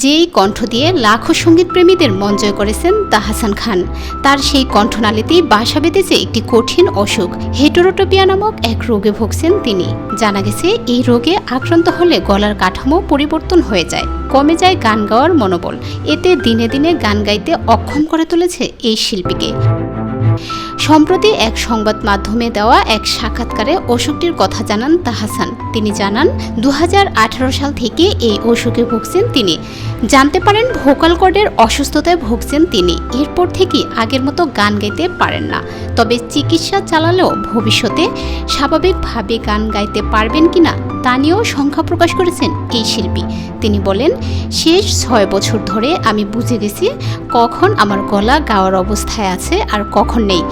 যেই কণ্ঠ দিয়ে লাখো সঙ্গীতপ্রেমীদের মন জয় করেছেন তাহসান খান, তার সেই কণ্ঠনালীতেই বাসা বেঁধেছে একটি কঠিন অসুখ। হেটেরোটোপিয়া নামক এক রোগে ভুগছেন তিনি। জানা গেছে এই রোগে আক্রান্ত হলে গলার কাঠামো পরিবর্তন হয়ে যায়, কমে যায় গান গাওয়ার মনোবল। এতে দিনে দিনে গান গাইতে অক্ষম করে তুলেছে এই শিল্পীকে। সম্প্রতি এক সংবাদ মাধ্যমে দেওয়া এক সাক্ষাৎকারে অসুখটির কথা জানান তাহসান। তিনি জানান 2018 সাল থেকে এই অসুখে ভুগছেন তিনি। জানতে পারেন ভোকাল কর্ডের অসুস্থতায় ভুগছেন তিনি। এরপর থেকে আগের মতো গান গাইতে পারেন না। তবে চিকিৎসা চালালেও ভবিষ্যতে স্বাভাবিকভাবে গান গাইতে পারবেন কিনা তা নিয়েও শঙ্কা প্রকাশ করেছেন এই শিল্পী। তিনি বলেন, শেষ 6 বছর ধরে আমি বুঝে গেছি কখন আমার গলা গাওয়ার অবস্থায় আছে আর কখন নেই।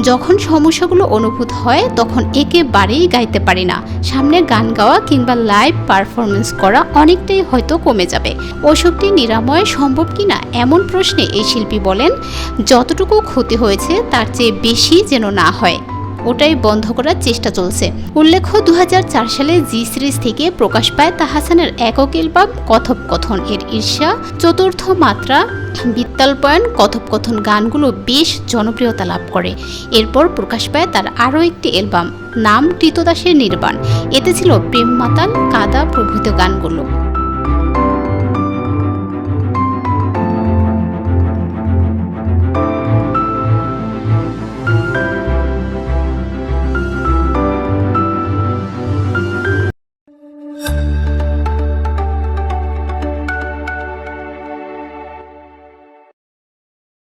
যখন সমস্যাগুলো অনুভূত হয় তখন একেবারেই গাইতে পারি না। সামনে গান গাওয়া কিংবা লাইভ পারফরমেন্স করা অনেকটাই হয়তো কমে যাবে। অসুখটি নিরাময় সম্ভব কিনা এমন প্রশ্নে এই শিল্পী বলেন, যতটুকু ক্ষতি হয়েছে তার চেয়ে বেশি যেন না হয়, ওটাই বন্ধ করার চেষ্টা চলছে। উল্লেখ্য 2004 সালে জি সিরিজ থেকে প্রকাশ পায় তাহসানের একক অ্যালবাম কথোপকথন। এর ঈর্ষা, চতুর্থ মাত্রা, বিত্তালপয়ন, কথোপকথন গানগুলো বেশ জনপ্রিয়তা লাভ করে। এরপর প্রকাশ পায় তার আরও একটি অ্যালবাম, নাম কৃতদাসের নির্বাণ। এতে ছিল প্রেম মাতাল, কাদা প্রভৃতি গানগুলো।